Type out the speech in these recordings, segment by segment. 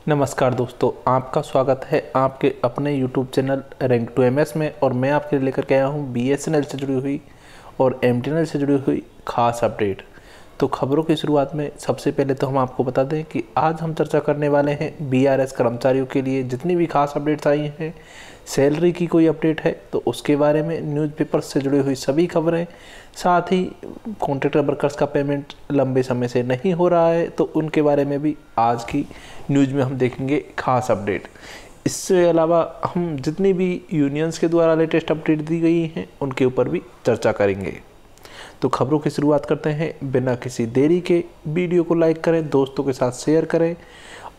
नमस्कार दोस्तों, आपका स्वागत है आपके अपने YouTube channel rank to MS में। और मैं आपके लिए लेकर के आया हूँ BSNL से जुड़ी हुई और MTNL से जुड़ी हुई खास अपडेट। तो खबरों की शुरुआत में सबसे पहले तो हम आपको बता दें कि आज हम चर्चा करने वाले हैं BRS कर्मचारियों के लिए जितनी भी खास अपडेट्स आई हैं। सैलरी की कोई अपडेट है तो उसके बारे में, न्यूज़पेपर से जुड़ी हुई सभी खबरें, साथ ही कॉन्ट्रैक्टर वर्कर्स का पेमेंट लंबे समय से नहीं हो रहा है तो उनके बारे में भी आज की न्यूज़ में हम देखेंगे खास अपडेट। इससे अलावा हम जितनी भी यूनियंस के द्वारा लेटेस्ट अपडेट दी गई हैं उनके ऊपर भी चर्चा करेंगे। तो खबरों की शुरुआत करते हैं बिना किसी देरी के। वीडियो को लाइक करें, दोस्तों के साथ शेयर करें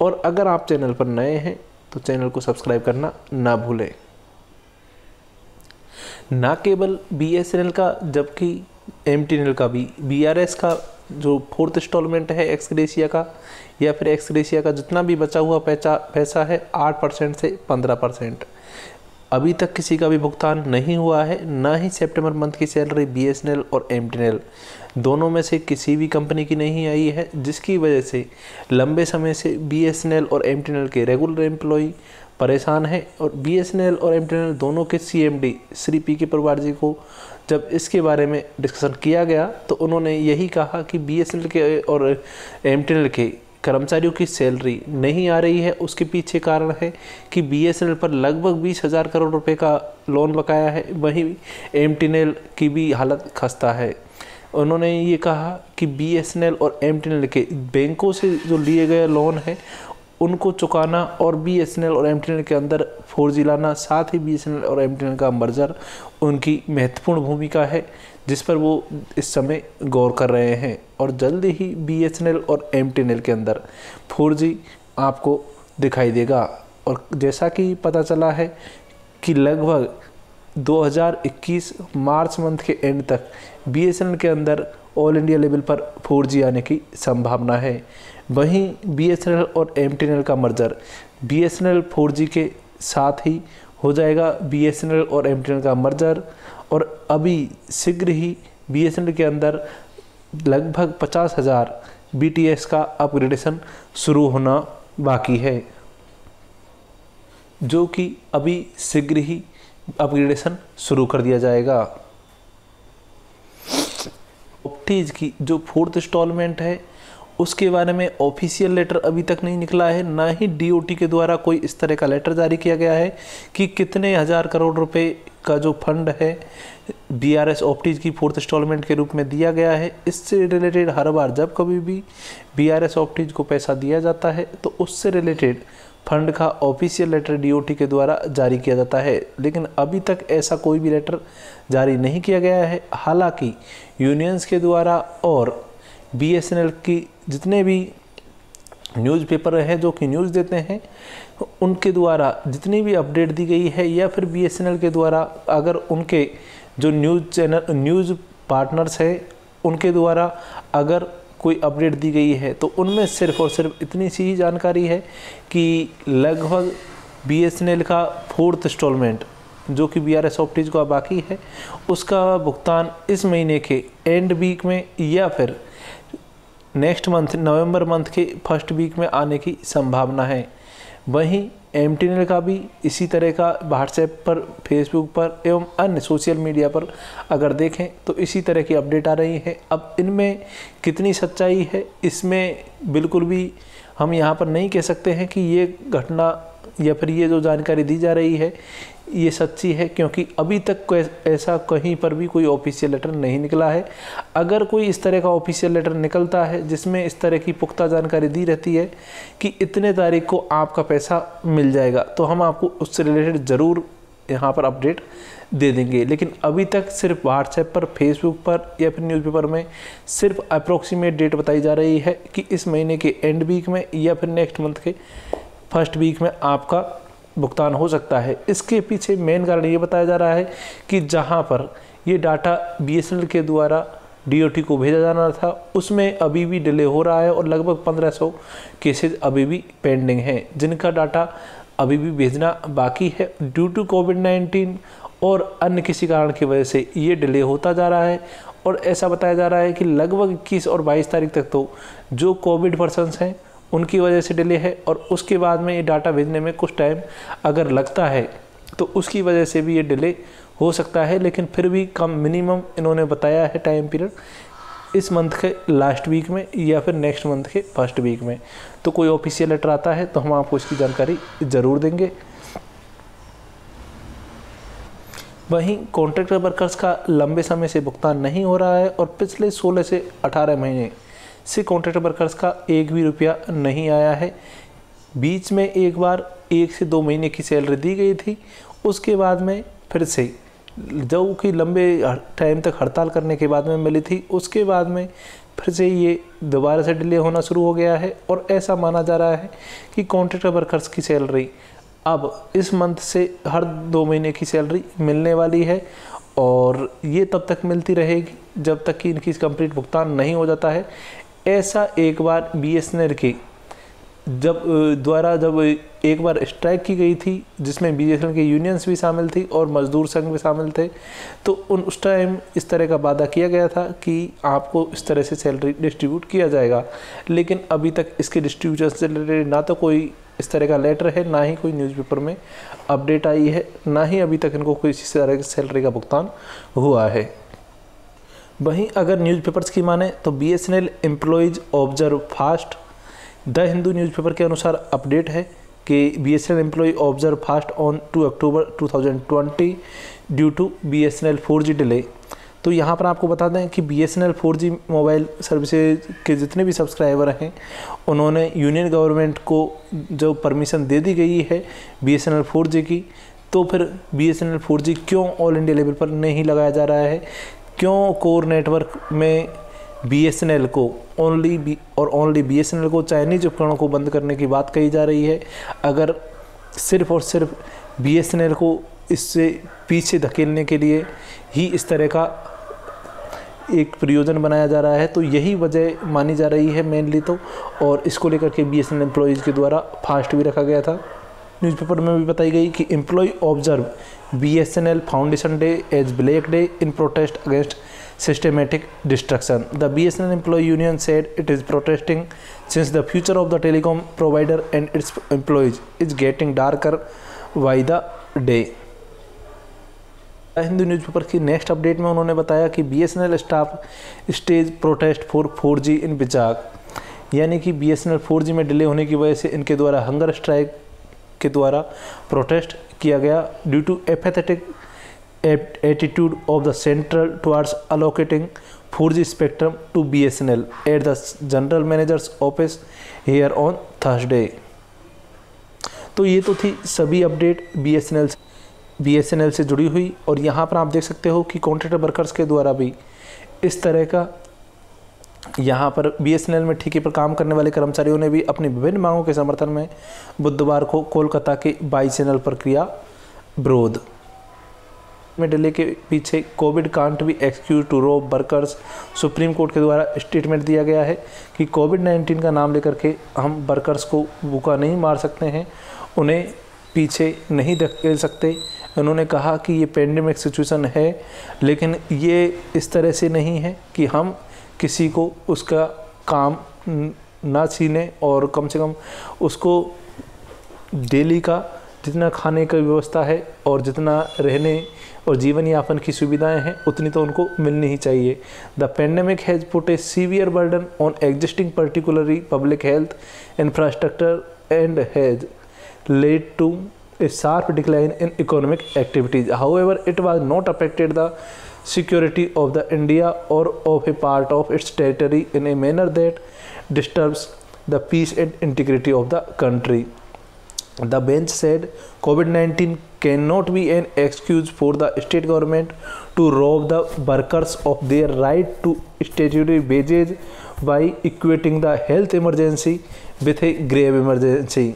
और अगर आप चैनल पर नए हैं तो चैनल को सब्सक्राइब करना ना भूलें। ना केवल BSNL का जबकि MTNL का भी BRS का जो फोर्थ इंस्टॉलमेंट है एक्स ग्रेशिया का या फिर एक्स ग्रेशिया का जितना भी बचा हुआ पैसा है 8% से 15%, अभी तक किसी का भी भुगतान नहीं हुआ है। ना ही सितंबर मंथ की सैलरी BSNL और MTNL दोनों में से किसी भी कंपनी की नहीं आई है, जिसकी वजह से लंबे समय से BSNL और MTNL के रेगुलर एम्प्लॉई परेशान है। और BSNL और MTNL दोनों के CMD श्री PK परिवार जी को जब इसके बारे में डिस्कशन किया गया तो उन्होंने यही कहा कि BSNL के और MTNL के कर्मचारियों की सैलरी नहीं आ रही है। उसके पीछे कारण है कि BSNL पर लगभग 20,000 करोड़ रुपए का लोन बकाया है, वहीं MTNL की भी हालत खस्ता है। उन्होंने ये कहा कि BSNL और MTNL के बैंकों से जो लिए गए लोन है उनको चुकाना और BSNL और MTNL के अंदर 4G लाना, साथ ही BSNL और MTNL का मर्जर उनकी महत्वपूर्ण भूमिका है जिस पर वो इस समय गौर कर रहे हैं। और जल्द ही BSNL और MTNL के अंदर 4G आपको दिखाई देगा। और जैसा कि पता चला है कि लगभग 2021 मार्च मंथ के एंड तक BSNL के अंदर ऑल इंडिया लेवल पर 4G आने की संभावना है। वहीं BSNL और MTNL का मर्जर BSNL 4G के साथ ही हो जाएगा। BSNL और MTNL का मर्जर और अभी शीघ्र ही BSNL के अंदर लगभग 50,000 BTS का अपग्रेडेशन शुरू होना बाकी है, जो कि अभी शीघ्र ही अपग्रेडेशन शुरू कर दिया जाएगा। ऑप्टीज की जो फोर्थ इंस्टॉलमेंट है उसके बारे में ऑफिशियल लेटर अभी तक नहीं निकला है, ना ही DOT के द्वारा कोई इस तरह का लेटर जारी किया गया है कि कितने हज़ार करोड़ रुपए का जो फंड है BRS ऑप्टीज की फोर्थ इंस्टॉलमेंट के रूप में दिया गया है। इससे रिलेटेड हर बार जब कभी भी BRS ऑप्टीज को पैसा दिया जाता है तो उससे रिलेटेड फंड का ऑफिशियल लेटर DOT के द्वारा जारी किया जाता है, लेकिन अभी तक ऐसा कोई भी लेटर जारी नहीं किया गया है। हालांकि यूनियंस के द्वारा और BSNL की जितने भी न्यूज़पेपर हैं जो कि न्यूज़ देते हैं उनके द्वारा जितनी भी अपडेट दी गई है या फिर BSNL के द्वारा अगर उनके जो न्यूज़ पार्टनर्स हैं उनके द्वारा अगर कोई अपडेट दी गई है तो उनमें सिर्फ और सिर्फ इतनी सी ही जानकारी है कि लगभग BSNL का फोर्थ इंस्टॉलमेंट जो कि BRS ऑप्टीज का बाकी है उसका भुगतान इस महीने के एंड वीक में या फिर नेक्स्ट मंथ नवंबर मंथ के फर्स्ट वीक में आने की संभावना है। वहीं MTNL का भी इसी तरह का व्हाट्सएप पर, फेसबुक पर एवं अन्य सोशल मीडिया पर अगर देखें तो इसी तरह की अपडेट आ रही है। अब इनमें कितनी सच्चाई है इसमें बिल्कुल भी हम यहाँ पर नहीं कह सकते हैं कि ये घटना या फिर ये जो जानकारी दी जा रही है ये सच्ची है, क्योंकि अभी तक ऐसा कहीं पर भी कोई ऑफिशियल लेटर नहीं निकला है। अगर कोई इस तरह का ऑफिशियल लेटर निकलता है जिसमें इस तरह की पुख्ता जानकारी दी रहती है कि इतने तारीख को आपका पैसा मिल जाएगा तो हम आपको उससे रिलेटेड ज़रूर यहाँ पर अपडेट दे देंगे। लेकिन अभी तक सिर्फ व्हाट्सएप पर, फेसबुक पर या फिर न्यूज़पेपर में सिर्फ अप्रोक्सीमेट डेट बताई जा रही है कि इस महीने के एंड वीक में या फिर नेक्स्ट मंथ के फर्स्ट वीक में आपका भुगतान हो सकता है। इसके पीछे मेन कारण ये बताया जा रहा है कि जहां पर ये डाटा BSNL के द्वारा DOT को भेजा जाना था उसमें अभी भी डिले हो रहा है और लगभग 1500 केसेज अभी भी पेंडिंग हैं जिनका डाटा अभी भी भेजना बाकी है। ड्यू टू कोविड-19 और अन्य किसी कारण की वजह से ये डिले होता जा रहा है और ऐसा बताया जा रहा है कि लगभग 21 और 22 तारीख तक तो जो कोविड पर्सन्स हैं उनकी वजह से डिले है, और उसके बाद में ये डाटा भेजने में कुछ टाइम अगर लगता है तो उसकी वजह से भी ये डिले हो सकता है। लेकिन फिर भी कम मिनिमम इन्होंने बताया है टाइम पीरियड, इस मंथ के लास्ट वीक में या फिर नेक्स्ट मंथ के फर्स्ट वीक में। तो कोई ऑफिशियल लेटर आता है तो हम आपको इसकी जानकारी ज़रूर देंगे। वहीं कॉन्ट्रैक्टर वर्कर्स का लंबे समय से भुगतान नहीं हो रहा है, और पिछले 16 से 18 महीने से कॉन्ट्रैक्टर वर्कर्स का एक भी रुपया नहीं आया है। बीच में एक बार 1 से 2 महीने की सैलरी दी गई थी, उसके बाद में फिर से जो कि लंबे टाइम तक हड़ताल करने के बाद में मिली थी, उसके बाद में फिर से ये दोबारा से डिले होना शुरू हो गया है। और ऐसा माना जा रहा है कि कॉन्ट्रैक्टर वर्कर्स की सैलरी अब इस मंथ से हर 2 महीने की सैलरी मिलने वाली है, और ये तब तक मिलती रहेगी जब तक कि इनकी कंप्लीट भुगतान नहीं हो जाता है। ऐसा एक बार BSNL के जब एक बार स्ट्राइक की गई थी, जिसमें BSNL के यूनियंस भी शामिल थी और मजदूर संघ भी शामिल थे, तो उस टाइम इस तरह का वादा किया गया था कि आपको इस तरह से सैलरी डिस्ट्रीब्यूट किया जाएगा। लेकिन अभी तक इसके डिस्ट्रीब्यूशन से रिलेटेड ना तो कोई इस तरह का लेटर है, ना ही कोई न्यूज़पेपर में अपडेट आई है, ना ही अभी तक इनको कोई इस तरह की सैलरी का भुगतान हुआ है। वहीं अगर न्यूज़पेपर्स की माने तो BSNL employees observe fast, the Hindu newspaper के अनुसार अपडेट है कि BSNL employ observe fast on 2 October 2020 due to BSNL 4G delay. तो यहाँ पर आपको बता दें कि BSNL 4G मोबाइल सर्विसेज के जितने भी सब्सक्राइबर हैं, उन्होंने यूनियन गवर्नमेंट को जो परमिशन दे दी गई है BSNL 4G की, तो फिर BSNL 4G क्यों ऑल इंडिया लेवल पर नहीं लगाया जा रहा है, क्यों कोर नेटवर्क में BSNL को ओनली BSNL को चाइनीज उपकरणों को बंद करने की बात कही जा रही है। अगर सिर्फ और सिर्फ BSNL को इससे पीछे धकेलने के लिए ही इस तरह का एक प्रयोजन बनाया जा रहा है, तो यही वजह मानी जा रही है मेनली तो। और इसको लेकर के BSNL एम्प्लॉयज़ के द्वारा फास्ट भी रखा गया था। न्यूज़पेपर में भी बताई गई कि employ observe BSNL foundation day as black day in protest against systematic destruction. The BSNL employee union said it is protesting since the future of the telecom provider and its employees is getting darker by the day. Hindu newspaper की next update में उन्होंने बताया कि BSNL staff stage protest for 4G इन बिजाक, यानी कि BSNL 4G में delay होने की वजह से इनके द्वारा हंगर स्ट्राइक के द्वारा प्रोटेस्ट किया गया due to apathetic attitude of the central towards allocating 4G spectrum to BSNL at the general manager's office here on Thursday. तो ये तो थी सभी अपडेट BSNL से जुड़ी हुई। और यहाँ पर आप देख सकते हो कि कॉन्ट्रैक्टर वर्कर्स के द्वारा भी इस तरह का यहाँ पर BSNL में ठेके पर काम करने वाले कर्मचारियों ने भी अपनी विभिन्न मांगों के समर्थन में बुधवार को कोलकाता के बाईचैनल पर किया विरोध। में डिले के पीछे Covid can't be excuse to rob workers, supreme court के द्वारा स्टेटमेंट दिया गया है कि कोविड-19 का नाम लेकर के हम वर्कर्स को भूखा नहीं मार सकते हैं, उन्हें पीछे नहीं धकेल सकते। उन्होंने कहा कि ये पेंडेमिक सिचुएशन है, लेकिन ये इस तरह से नहीं है कि हम किसी को उसका काम ना छीने, और कम से कम उसको डेली का जितना खाने की व्यवस्था है और जितना रहने और जीवन यापन की सुविधाएं हैं उतनी तो उनको मिलनी ही चाहिए। The pandemic has put a severe burden on existing particularly public health infrastructure and has led to a sharp decline in economic activities. However it was not affected द security of the India or of a part of its territory in a manner that disturbs the peace and integrity of the country. The bench said COVID-19 cannot be an excuse for the state government to rob the workers of their right to statutory wages by equating the health emergency with a grave emergency.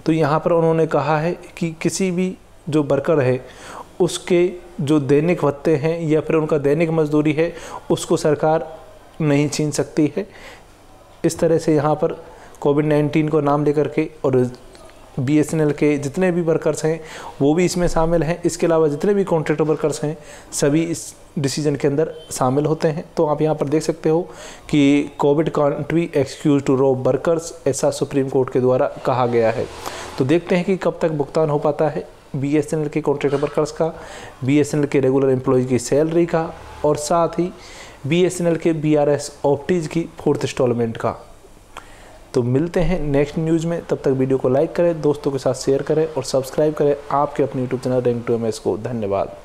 तो यहाँ पर उन्होंने कहा है कि किसी भी जो वर्कर है उसके जो दैनिक भत्ते हैं या फिर उनका दैनिक मजदूरी है उसको सरकार नहीं छीन सकती है। इस तरह से यहाँ पर कोविड-19 को नाम लेकर के और BSNL के जितने भी वर्कर्स हैं वो भी इसमें शामिल हैं। इसके अलावा जितने भी कॉन्ट्रैक्ट वर्कर्स हैं सभी इस डिसीजन के अंदर शामिल होते हैं। तो आप यहाँ पर देख सकते हो कि Covid can't be excuse to rob workers, ऐसा सुप्रीम कोर्ट के द्वारा कहा गया है। तो देखते हैं कि कब तक भुगतान हो पाता है BSNL के कॉन्ट्रैक्ट वर्कर्स का, BSNL के रेगुलर एम्प्लॉयज़ की सैलरी का, और साथ ही BSNL के BRS ऑप्टीज़ की 4th इंस्टॉलमेंट का। तो मिलते हैं नेक्स्ट न्यूज़ में, तब तक वीडियो को लाइक करें, दोस्तों के साथ शेयर करें और सब्सक्राइब करें आपके अपने YouTube channel rank to MS को। धन्यवाद।